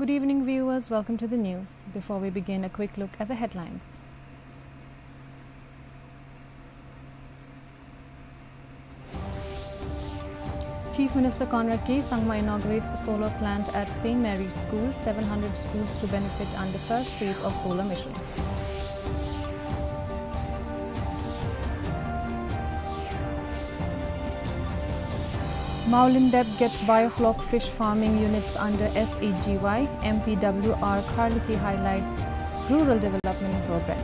Good evening, viewers. Welcome to the news. Before we begin, a quick look at the headlines. Chief Minister Conrad K. Sangma inaugurates solar plant at St. Mary's School, 700 schools to benefit under first phase of solar mission. Maulindev gets biofloc fish farming units under SAGY. MPWR Karluki highlights rural development progress.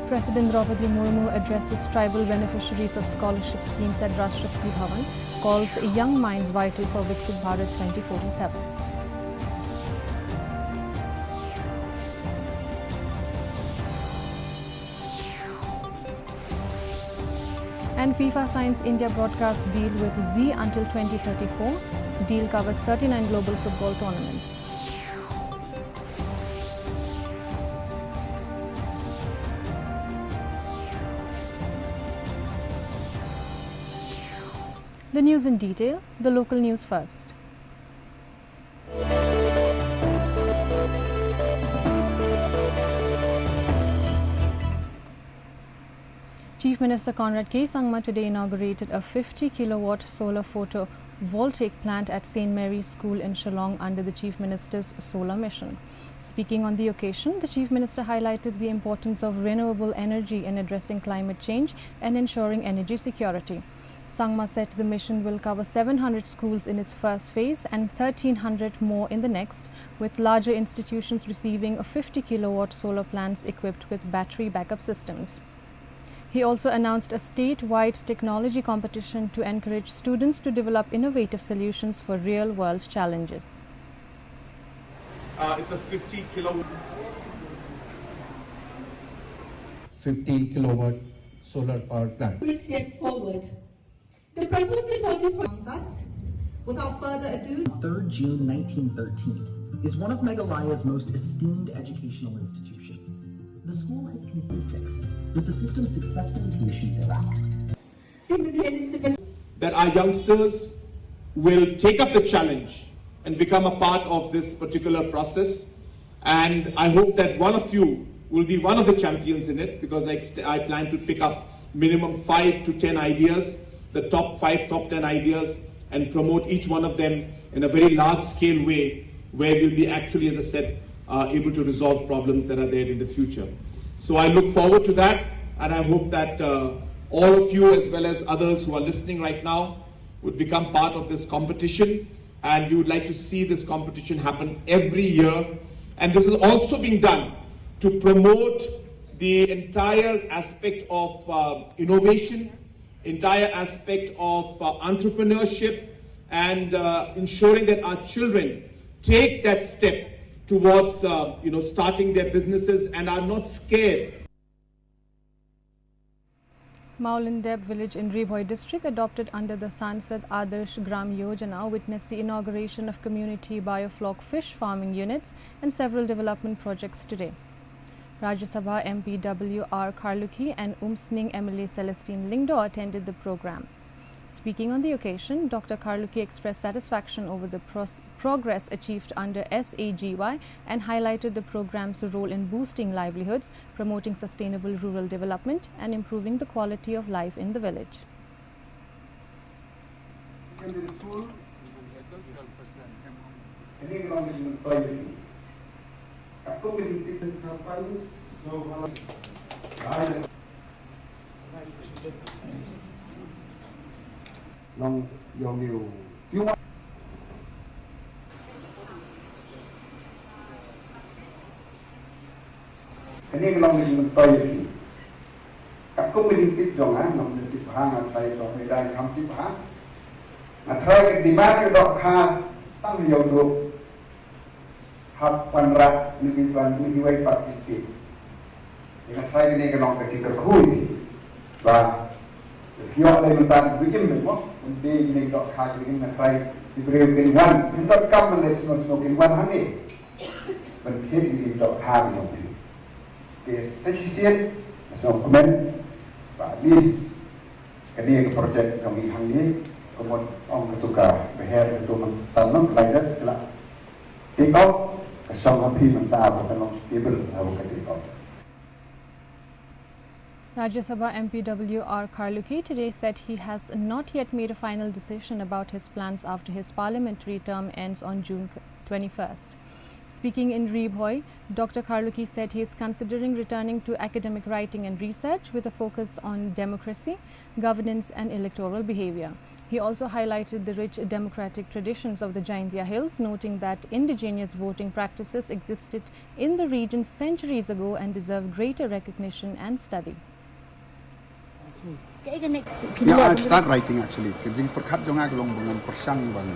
President Draupadi Murmu addresses tribal beneficiaries of scholarship schemes at Rashtrapati Bhavan, calls young minds vital for Viksit Bharat 2047. And FIFA signs India broadcast deal with Z until 2034. Deal covers 39 global football tournaments. The news in detail, the local news first. Chief Minister Conrad K. Sangma today inaugurated a 50-kilowatt solar photovoltaic plant at St. Mary's School in Shillong under the Chief Minister's solar mission. Speaking on the occasion, the Chief Minister highlighted the importance of renewable energy in addressing climate change and ensuring energy security. Sangma said the mission will cover 700 schools in its first phase and 1,300 more in the next, with larger institutions receiving 50-kilowatt solar plants equipped with battery backup systems. He also announced a statewide technology competition to encourage students to develop innovative solutions for real-world challenges. It's a 50 kilowatt solar power plant. We'll step forward. The proposal for this brings us, without further ado, 3rd June 1913 is one of Meghalaya's most esteemed educational institutions. The school has conceived 6, with the system successfully commissioned thereafter. That our youngsters will take up the challenge and become a part of this particular process, and I hope that one of you will be one of the champions in it, because I plan to pick up minimum 5 to 10 ideas, the top 5, top 10 ideas, and promote each one of them in a very large scale way, where we'll be actually, as I said, able to resolve problems that are there in the future. So I look forward to that, and I hope that all of you, as well as others who are listening right now, would become part of this competition, and we would like to see this competition happen every year. And this is also being done to promote the entire aspect of innovation, entire aspect of entrepreneurship, and ensuring that our children take that step towards starting their businesses and are not scared. Maulindev village in Ribhoi district, adopted under the Sansad Adarsh Gram Yojana, witnessed the inauguration of community biofloc fish farming units and several development projects today. Rajya Sabha MP W.R. Karluki and Umsning MLA Celestine Lingdo attended the program. Speaking on the occasion, Dr. Karluki expressed satisfaction over the progress achieved under SAGY and highlighted the program's role in boosting livelihoods, promoting sustainable rural development and improving the quality of life in the village. Long Yong Liu. Ini long Liu toy. Aku melintik jangan long melintik bahang atau dok medai kampi bahang. Atrai di mana dok kah tang Yong Liu. Hab panrat ni wai partisipasi. Dengan atrai ini long kecil terkui. Bah, dia ada minta bikin memang. They make dot hard in a try to bring in one. You don't come and let's not smoke in 100. But here you dot hard on it. Yes, that's it. So comment. But this can be a project coming handy. kemudian orang ketuka behar itu mentanam pelajar kelak take off kesong happy mentah bukan stable hawa take off. Rajya Sabha MP W.R. Karluki today said he has not yet made a final decision about his plans after his parliamentary term ends on June 21st. Speaking in Rebhoy, Dr. Karluki said he is considering returning to academic writing and research with a focus on democracy, governance and electoral behavior. He also highlighted the rich democratic traditions of the Jaintia Hills, noting that indigenous voting practices existed in the region centuries ago and deserve greater recognition and study. Yeah, I start writing actually. Kajing perkat jong aku long dengan persang bang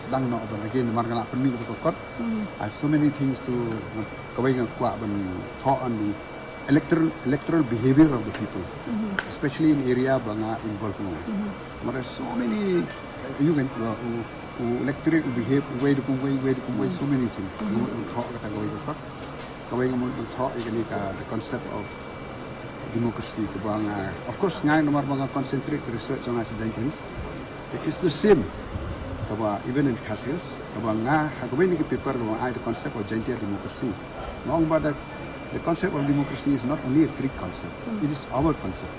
sedang nak bang lagi marga nak permi ke kot. I have so many things to kawai ngakwa bang talk on the electoral behavior of the people, especially in area bang involved in. There are so many you can electorate behave way to way so many things. Talk kata kawai kot. Kawai ngomong talk ini the concept of democracy kebang of course ngai nomor bang concentrate research on as Jenkins it's the same kaba even in Castles kebang hagawin ni paper bang the concept of Jaintia democracy long but the concept of democracy is not only a Greek concept, it is our concept.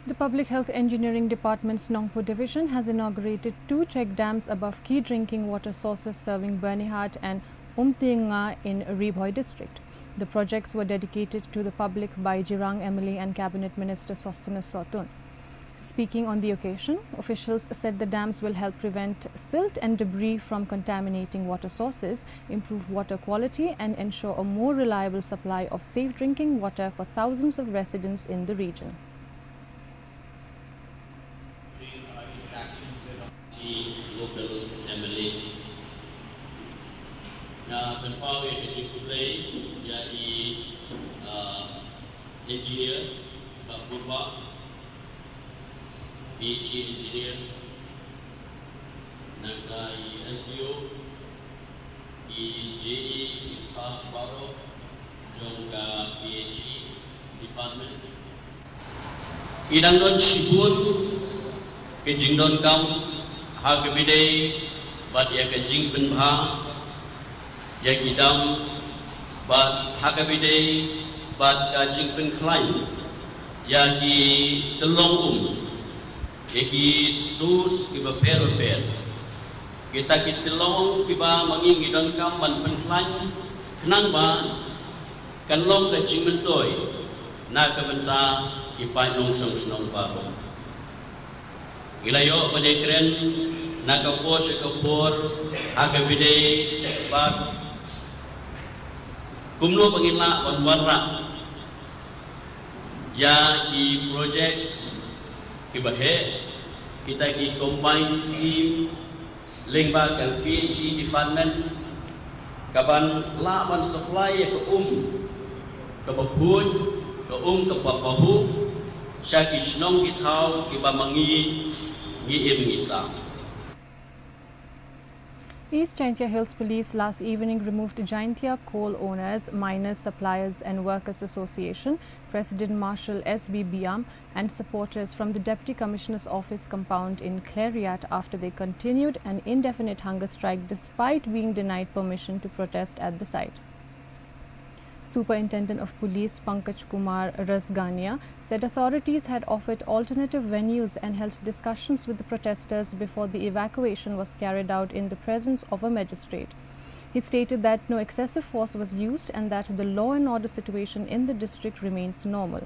The Public Health Engineering Department's Nongpo Division has inaugurated 2 check dams above key drinking water sources serving Bernihat and Umtinga in Rebhoy district. The projects were dedicated to the public by Jirang Emily and Cabinet Minister Sosthenes Sotun. Speaking on the occasion, officials said the dams will help prevent silt and debris from contaminating water sources, improve water quality and ensure a more reliable supply of safe drinking water for thousands of residents in the region. Local Emily. Now, when power is play, engineer, Purba, PhD engineer, Nagai SDO, JE Ishaq Baro, Jongga PhD department. Idang don Shibut, Kejing don Kam, Hagabide, but Yakajing Penha, Yakidam, but Hagabide, but Kajing Penkline, Yaki Telong Yaki Sus Kiba Per, Kita Telong Kiba Manging Idon Kam, Man Penkline, Knangba, Kanlong Kajing Mentoy, Nakabenta, Kipai Nong Song Snong Baro. Ilayo Panekren, Nakapo Shakapur, Hagabide, but Kumno pangila wanwara ya i projects kibahe kita ki combined scheme lingba kal PhD department kaban laban supply ke kabapun ke kapapahu syaki snong kitau kiba mangi ngisa. East Jaintia Hills Police last evening removed Jaintia Coal Owners, Miners, Suppliers and Workers Association, President Marshal S.B. Biam and supporters from the Deputy Commissioner's office compound in Clariat after they continued an indefinite hunger strike despite being denied permission to protest at the site. Superintendent of Police Pankaj Kumar Rasgania said authorities had offered alternative venues and held discussions with the protesters before the evacuation was carried out in the presence of a magistrate. He stated that no excessive force was used and that the law and order situation in the district remains normal.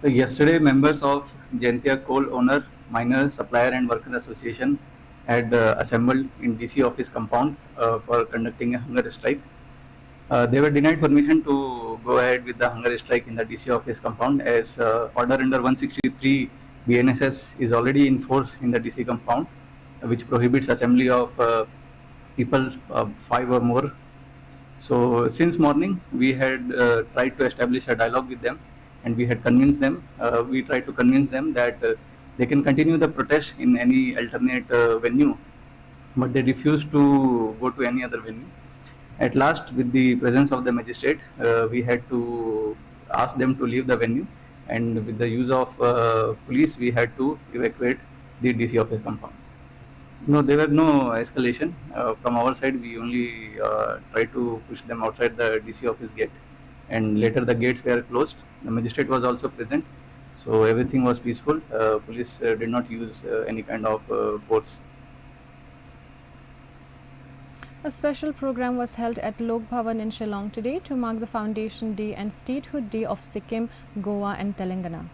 So yesterday, members of Jaintia Coal Owner, Miner, Supplier and Worker Association had assembled in DC office compound for conducting a hunger strike. They were denied permission to go ahead with the hunger strike in the DC office compound as order under 163 BNSS is already in force in the DC compound, which prohibits assembly of people 5 or more. So since morning, we had tried to establish a dialogue with them, and we had convinced them. We tried to convince them that they can continue the protest in any alternate venue, but they refused to go to any other venue. At last, with the presence of the magistrate, we had to ask them to leave the venue, and with the use of police, we had to evacuate the DC office compound. No, there were no escalation. From our side, we only tried to push them outside the DC office gate, and later the gates were closed. The magistrate was also present, so everything was peaceful. Police did not use any kind of force. A special program was held at Lok Bhavan in Shillong today to mark the Foundation Day and Statehood Day of Sikkim, Goa and Telangana.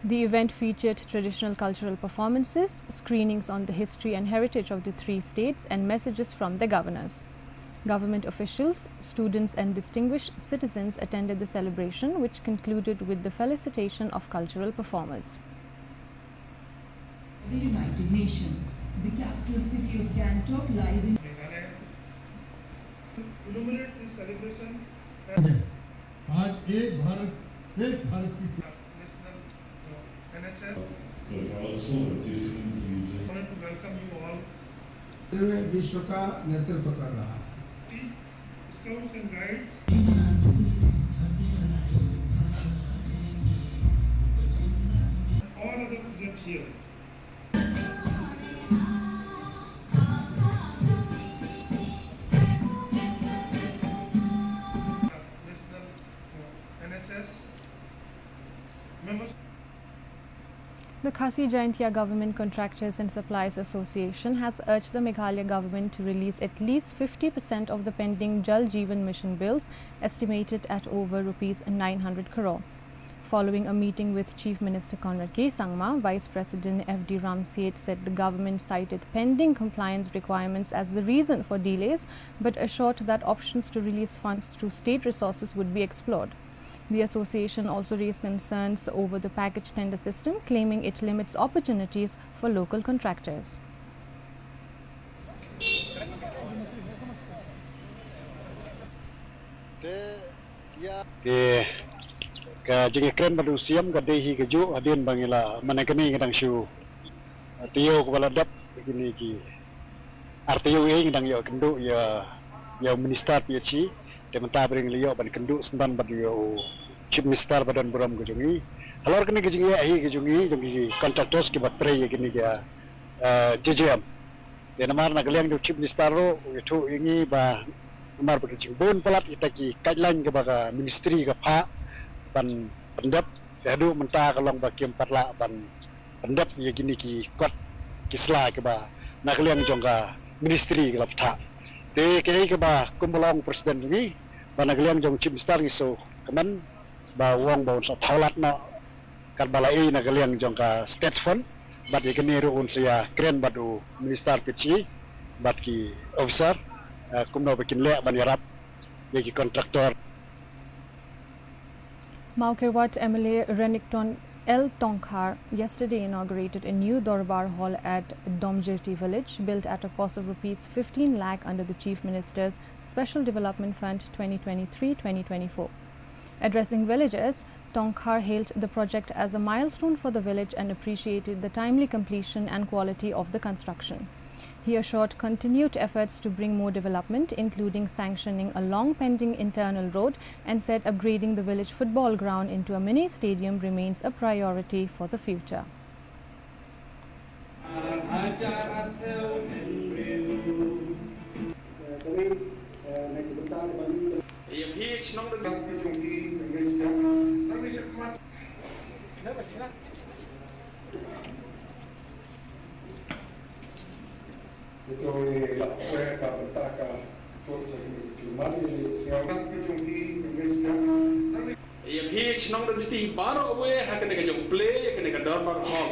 The event featured traditional cultural performances, screenings on the history and heritage of the three states, and messages from the governors. Government officials, students and distinguished citizens attended the celebration, which concluded with the felicitation of cultural performers. The United Nations, the capital city of Gangtok lies in MEGHALAYA. Illuminate this celebration. आज एक भारत श्रेष्ठ भारत की National NSS. also a different region. I wanted to welcome you all. विश्व का नेतृत्व कर रहा है. Scouts and guides. All other present here. National NSS members. The Khasi Jaintia Government Contractors and Suppliers Association has urged the Meghalaya government to release at least 50% of the pending Jal Jeevan Mission bills, estimated at over Rs 900 crore. Following a meeting with Chief Minister Conrad K. Sangma, Vice President F.D. Ramseth said the government cited pending compliance requirements as the reason for delays, but assured that options to release funds through state resources would be explored. The association also raised concerns over the package tender system, claiming it limits opportunities for local contractors. Jeng keren baru siam ka dehi ke ju adin bangila manakani ngedang shu tiyo ko baladap begini ki artiyo e ngedang yo kendu ya minister PHC dementa bring liyo ban kendu sendan ban yo chief minister badan buram ke jungi halor kini ke jungi ai ke jungi contractors ke bat pre gini ya JJM de namar nagliang jo chief minister ro itu ingi ba namar bagi jingbon pelat itaki guideline ke baga ministry ke pha ban pendap dadu menta kalong bakiem parla ban pendap ye gini ki kot kisla ke ba nagliang jongga ministry ke laptha de ke ba kumbolong presiden ni ba nagliang jong chief minister iso kemen ba wong ba sa thaulat no kan balai nagliang jongga state fund bat ye gini ru unsia kren badu minister PCI bat ki officer kumno bikin le ban yarap ye ki contractor. Maukirwat MLA Renington L. Tonkhar yesterday inaugurated a new Dorbar Hall at Domjirti village, built at a cost of Rs 15 lakh under the Chief Minister's Special Development Fund 2023-2024. Addressing villagers, Tonkhar hailed the project as a milestone for the village and appreciated the timely completion and quality of the construction. He assured continued efforts to bring more development, including sanctioning a long-pending internal road, and said upgrading the village football ground into a mini stadium remains a priority for the future. Baru away hakene ka jong play hakene ka Dorbar Hall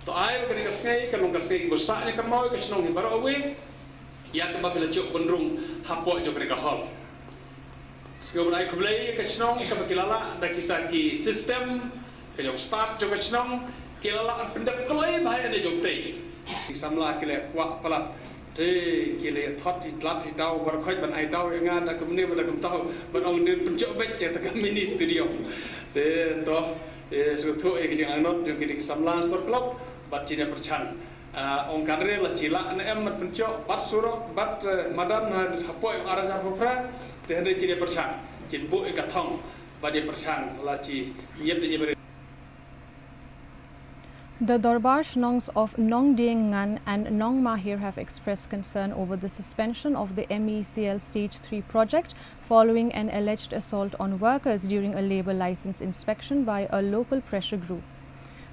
to ay hakene ka snake kanong ka snake busa ni ka mo ka snong baru away ya ka babila chok bundrung hapo jo ka hall sego ay kublay ka snong ka kilala da kita ki system ka jong start jo ka snong kilala pendap klay bahaya ne jong play samla kile kwa pala Thế kia là thoát thì lát thì đau và khói bạn ai đau yang ngàn là cũng nên là cũng đau bạn ông nên phân chỗ bách cái tất cả Ministerial thế đó số thôi cái chuyện nó được cái samlan sport club bạn chỉ là perchan ông kadre là chỉ là anh em phân chỗ bắt số đó bắt madam hapoi arah sapra thế đây chỉ là perchan chỉ bội cả thòng và để perchan là chỉ nhấp để The Darbar Shnongs of Nong Deng Ngan and Nong Mahir have expressed concern over the suspension of the MECL Stage 3 project following an alleged assault on workers during a labour licence inspection by a local pressure group.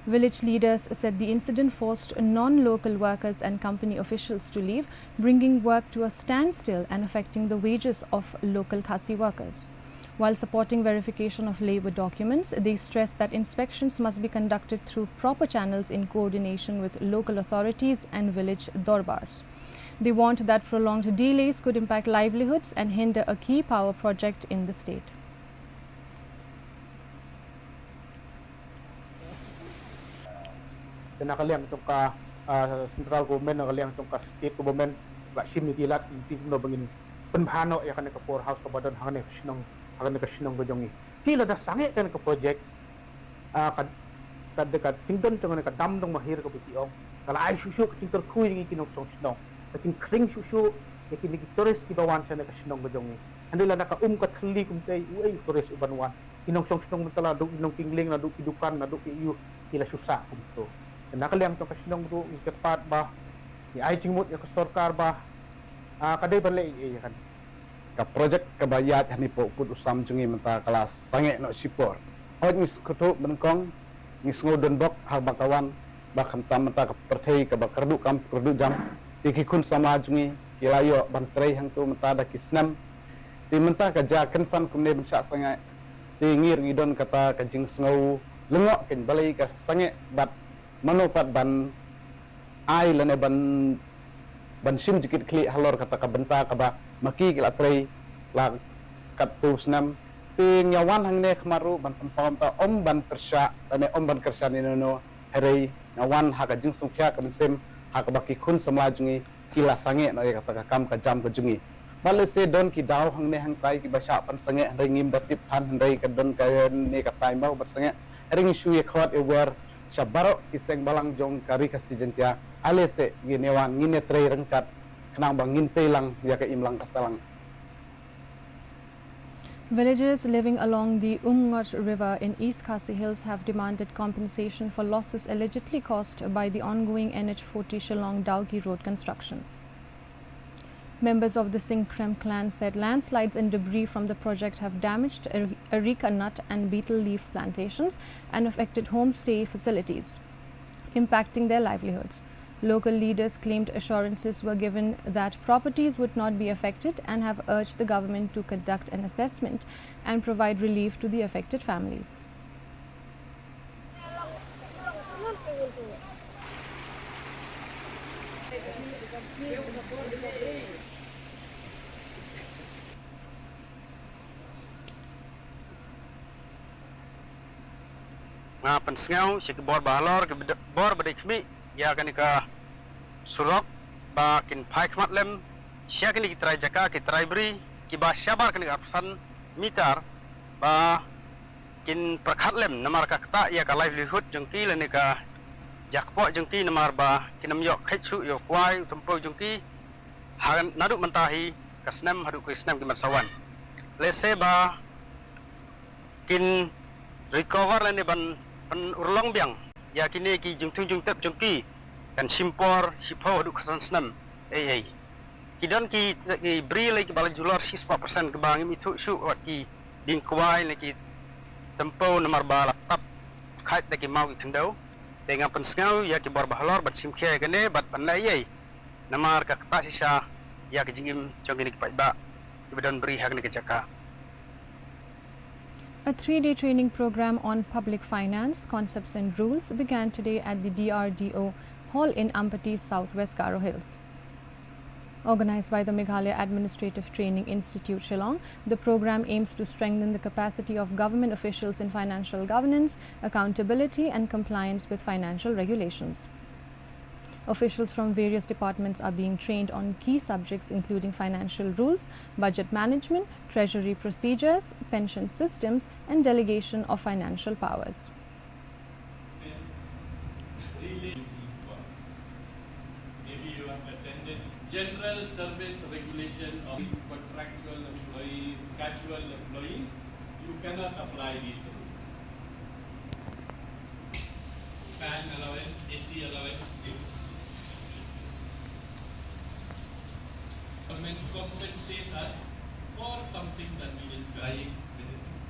Village leaders said the incident forced non-local workers and company officials to leave, bringing work to a standstill and affecting the wages of local Khasi workers. While supporting verification of labour documents, they stressed that inspections must be conducted through proper channels in coordination with local authorities and village darbars. They warned that prolonged delays could impact livelihoods and hinder a key power project in the state. Nakaliang tungka central government, nakaliang tungka state government, baksim nitilat intivno bangin penbahano ya kan ke powerhouse ke badan hangane sinong hangane ke sinong gojongi. Hila da sange kan ke project kad dekat tington tengene ka dam dong mahir ke bitiong. Kala ai susu ke tingtor kui ngi kinong song sinong. Ka ting kring susu ya kini ki toris ki bawan sana ke sinong gojongi. Andila na ka ka thli kum tei uai toris ubanwan. Kinong song sinong mentala duk inong tingling na duk idukan na duk iu kila susah kum to. Nakaliang to ka sinong tu ikepat ba ni ai jingmut ya ke sarkar ba kadai balai kan ka project kabayat hani po pud usam jungi menta kelas sange no sipor hot ni kutu benkong ni sngodon bok ha bakawan bakam tam menta ka perthei ka bakardu kam perdu jam tikikun sama jungi kilayo bantrei hang tu menta da kisnam ti menta ka jaken san kumne bensa sange ti ngir ngidon kata ka jing sngo lengok ken balai ka sange bat manopat ban ai lane ban sim jikit kli halor kata ka benta ka ba maki kila trei la katu snam ting yawan hang ne khmaru ban pom ta om ban persya ane om ban kersa ni no herei yawan ha ka jing sungkya ka sem ha ka baki khun samlajungi kila sange no kata ka kam ka jam ka jungi bale se don ki daw hang ne hang tai ki basha pan sange ringim datip han rei ka don ka ne ka tai mau bat sange ring shu ye khot e wer Sabaro kiseng balang jong kari kasi jentia alese ginewan ngine trei rengkat kenang bangin telang ya ke imlang kasalang. Villagers living along the Umngot River in East Khasi Hills have demanded compensation for losses allegedly caused by the ongoing NH40 Shillong Dauki road construction. Members of the Singkrem clan said landslides and debris from the project have damaged areca nut and betel leaf plantations and affected homestay facilities, impacting their livelihoods. Local leaders claimed assurances were given that properties would not be affected and have urged the government to conduct an assessment and provide relief to the affected families. Pensengau si kebor balor kebor berdikmi ya kan ka surok ba kin pai khmat lem sia kan ki trai jaka ki trai bri ki ba syabar kan apsan mitar ba kin prakhat lem namar ka kta ya ka livelihood jengki le ka jakpo jengki namar ba kinam yok khachu yo kwai tempo jengki han nadu mentahi kasnam hadu krisnam ki masawan lese ba kin recover le ne ban urlong biang ya kini ki jungtung jungtep jungki kan simpor sipo hadu kasan snam kidon ki bri lagi bala jular 6% ke bang itu su wat ki ding kwai lagi tempo nomor bala tap khait lagi mau ki kendau dengan pensengau ya ki bor bahlor bat simkhe kene bat panai namar ka kata sisa ya ki jingim jongini ki pajba ki badan bri hak ni ke jaka. A 3-day training program on public finance, concepts and rules began today at the DRDO Hall in Ampati's southwest Garo Hills. Organized by the Meghalaya Administrative Training Institute Shillong, the program aims to strengthen the capacity of government officials in financial governance, accountability and compliance with financial regulations. Officials from various departments are being trained on key subjects including financial rules, budget management, treasury procedures, pension systems, and delegation of financial powers. Maybe you have attended general service regulation of contractual employees, casual employees. You cannot apply these rules. Fan allowance, AC allowance, 6. Government compensate us for something that we will buy medicines.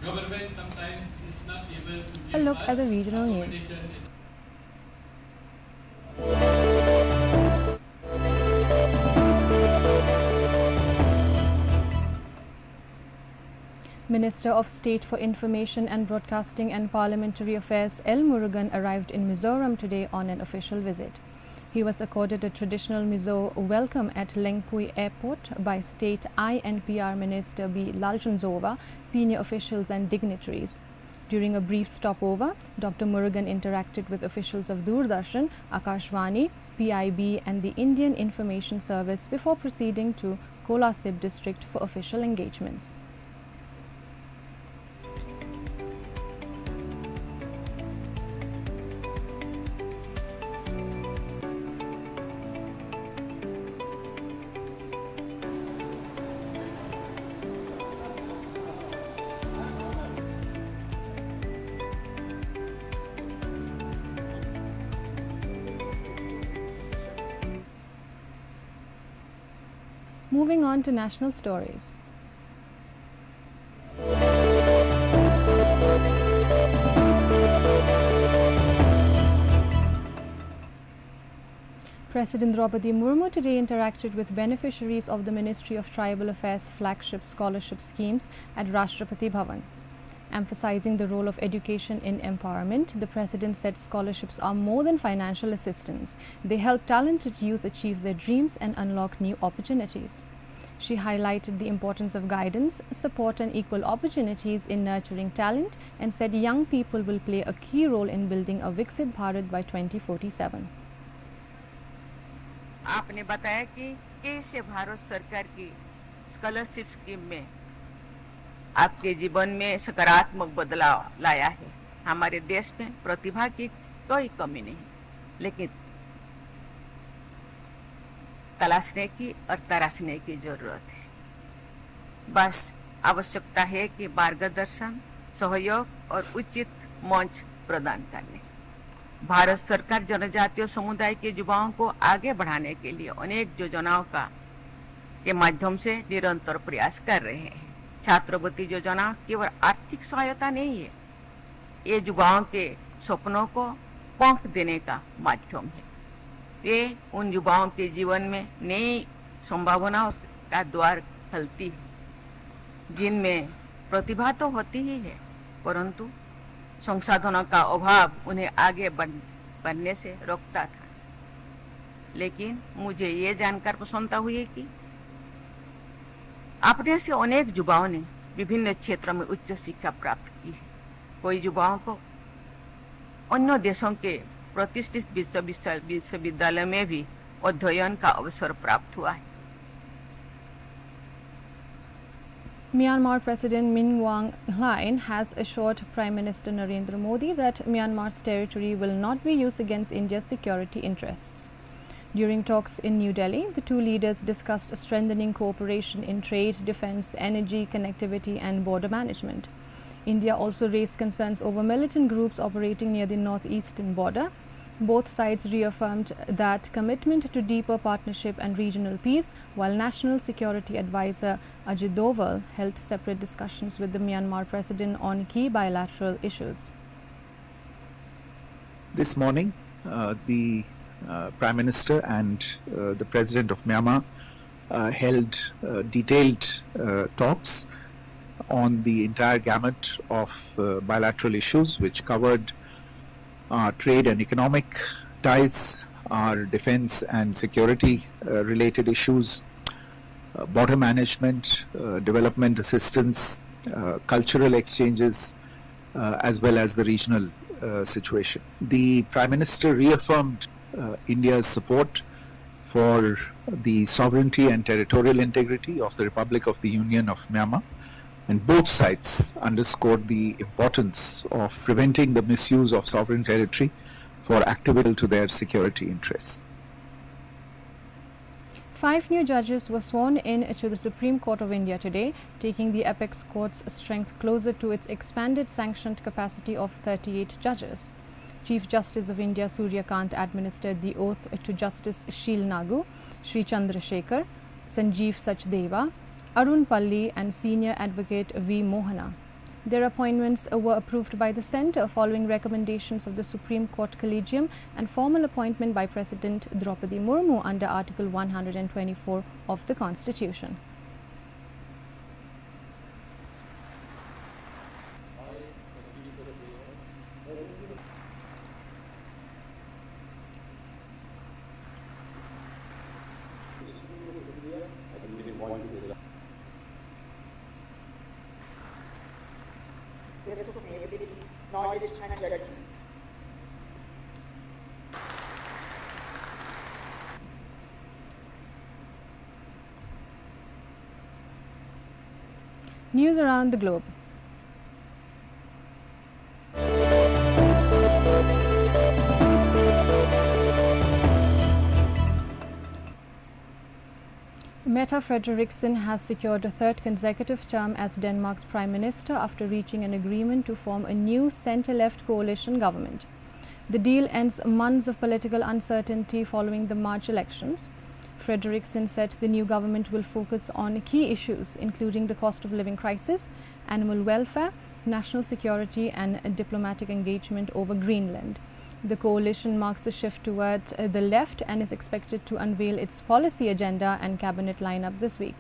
Government sometimes is not able to give A look us at the regional news. accommodation. Minister of State for Information and Broadcasting and Parliamentary Affairs L. Murugan arrived in Mizoram today on an official visit. He was accorded a traditional Mizo welcome at Lengpui Airport by State INPR Minister B. Lalchunzova, senior officials and dignitaries. During a brief stopover, Dr. Murugan interacted with officials of Doordarshan, Akashvani, PIB and the Indian Information Service before proceeding to Kolasib district for official engagements. Moving on to national stories. President Draupadi Murmu today interacted with beneficiaries of the Ministry of Tribal Affairs flagship scholarship schemes at Rashtrapati Bhavan. Emphasizing the role of education in empowerment, the President said scholarships are more than financial assistance. They help talented youth achieve their dreams and unlock new opportunities. She highlighted the importance of guidance, support and equal opportunities in nurturing talent and said young people will play a key role in building a Viksit Bharat by 2047. आपने बताया कि कैसे भारत सरकार की scholarship scheme में आपके जीवन में सकारात्मक बदलाव लाया है। हमारे देश में प्रतिभा की कोई कमी नहीं, लेकिन तलाशने की और तराशने की जरूरत है। बस आवश्यकता है कि मार्गदर्शन, सहयोग और उचित मंच प्रदान करने। भारत सरकार जनजातीय समुदाय के युवाओं को आगे बढ़ाने के लिए अनेक योजनाओं के माध्यम से निरंतर प्रयास कर रहे हैं। छात्रवृत्ति योजना केवल आर्थिक सहायता नहीं है, ये युवाओं के सपनों को पंख देने का माध्यम है। ये उन युवाओं के जीवन में नई संभावनाओं का द्वार खोलती है, जिनमें प्रतिभा तो होती ही है, परंतु संसाधनों का अभाव उन्हें आगे बढ़ने से रोकता था। लेकिन मुझे ये जानकर प्रसन्नता हुई कि अपने से अनेक युवाओं ने विभिन्न क्षेत्रों में उच्च शिक्षा प्राप्त की है। कोई युवाओं को अन्य देशों के प्रतिष्ठित विश्वविद्यालय में भी अध्ययन का अवसर प्राप्त हुआ है। Myanmar President Min Aung Hlaing has assured Prime Minister Narendra Modi that Myanmar's territory will not be used against India's security interests. During talks in New Delhi, the two leaders discussed strengthening cooperation in trade, defense, energy, connectivity and border management. India also raised concerns over militant groups operating near the northeastern border. Both sides reaffirmed that commitment to deeper partnership and regional peace, while National Security Advisor Ajit Doval held separate discussions with the Myanmar President on key bilateral issues. This morning, the Prime Minister and the President of Myanmar held detailed talks on the entire gamut of bilateral issues, which covered our trade and economic ties, our defense and security related issues, border management, development assistance, cultural exchanges, as well as the regional situation. The Prime Minister reaffirmed India's support for the sovereignty and territorial integrity of the Republic of the Union of Myanmar, and both sides underscored the importance of preventing the misuse of sovereign territory for activity to their security interests. 5 new judges were sworn in to the Supreme Court of India today, taking the apex court's strength closer to its expanded sanctioned capacity of 38 judges. Chief Justice of India Surya Kant administered the oath to Justice Sheel Nagu, Sri Chandrasekhar, Sanjeev Sachdeva, Arun Palli and Senior Advocate V. Mohana. Their appointments were approved by the Centre following recommendations of the Supreme Court Collegium and formal appointment by President Draupadi Murmu under Article 124 of the Constitution. Knowledge and judgment. News around the globe. Mette Frederiksen has secured a third consecutive term as Denmark's Prime Minister after reaching an agreement to form a new centre-left coalition government. The deal ends months of political uncertainty following the March elections. Frederiksen said the new government will focus on key issues including the cost of living crisis, animal welfare, national security and diplomatic engagement over Greenland. The coalition marks a shift towards the left and is expected to unveil its policy agenda and cabinet lineup this week.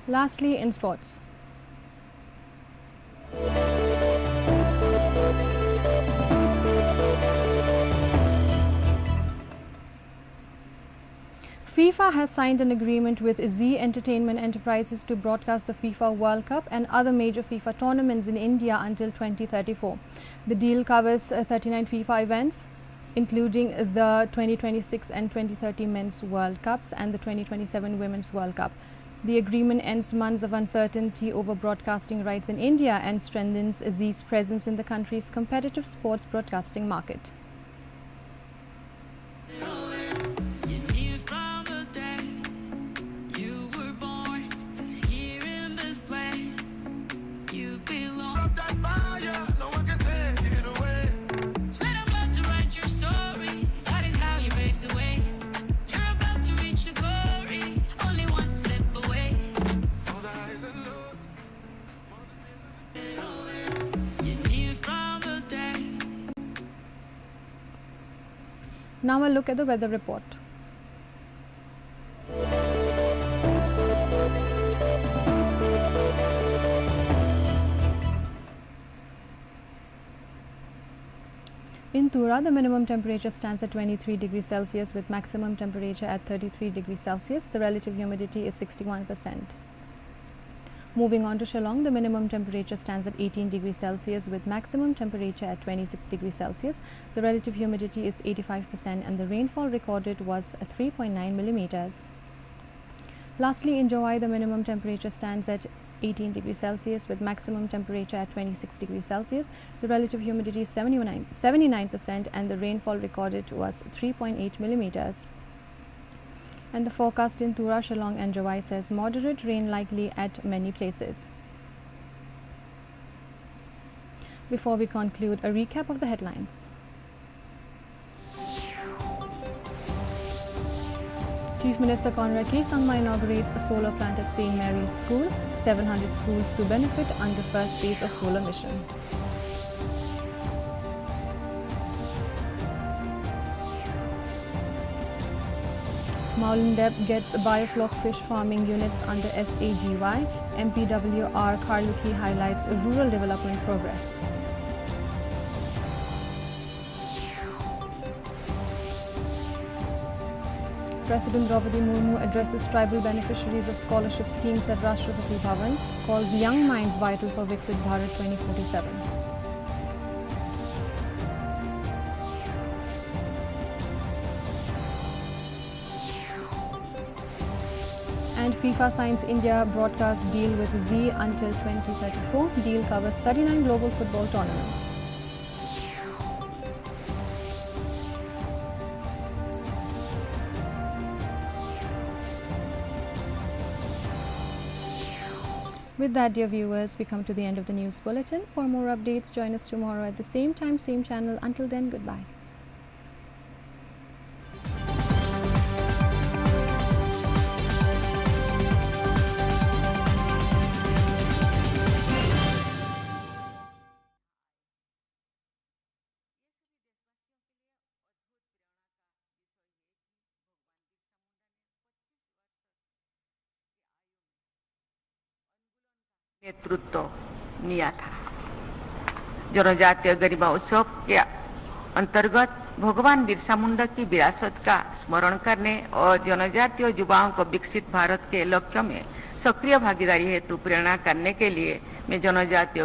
Lastly, in sports. FIFA has signed an agreement with Z Entertainment Enterprises to broadcast the FIFA World Cup and other major FIFA tournaments in India until 2034. The deal covers 39 FIFA events, including the 2026 and 2030 Men's World Cups and the 2027 Women's World Cup. The agreement ends months of uncertainty over broadcasting rights in India and strengthens Z's presence in the country's competitive sports broadcasting market. Now a look at the weather report. In Tura, the minimum temperature stands at 23 degrees Celsius with maximum temperature at 33 degrees Celsius. The relative humidity is 61%. Moving on to Shillong, the minimum temperature stands at 18 degrees Celsius with maximum temperature at 26 degrees Celsius. The relative humidity is 85% and the rainfall recorded was 3.9 millimeters. Lastly, in Jowai, the minimum temperature stands at 18 degrees Celsius with maximum temperature at 26 degrees Celsius. The relative humidity is 79% and the rainfall recorded was 3.8 millimeters. And the forecast in Tura, Shillong and Jowai says moderate rain likely at many places. Before we conclude, a recap of the headlines. Chief Minister Conrad K. Sangma inaugurates a solar plant at St. Mary's School. 700 schools to benefit under first phase of solar mission. Maulindep gets biofloc fish farming units under SAGY. MPWR Karluki highlights rural development progress. President Draupadi Murmu addresses tribal beneficiaries of scholarship schemes at Rashtrapati Bhavan, calls young minds vital for Viksit Bharat 2047. And FIFA signs India broadcast deal with Z until 2034. Deal covers 39 global football tournaments. With that, dear viewers, we come to the end of the news bulletin. For more updates, join us tomorrow at the same time, same channel. Until then, goodbye. नेतृत्व लिया था। जनजातीय गरिमा उत्सव के अंतर्गत भगवान बिरसा मुंडा की विरासत का स्मरण करने और जनजातीय युवाओं को विकसित भारत के लक्ष्य में सक्रिय भागीदारी हेतु प्रेरणा करने के लिए मैं जनजातीय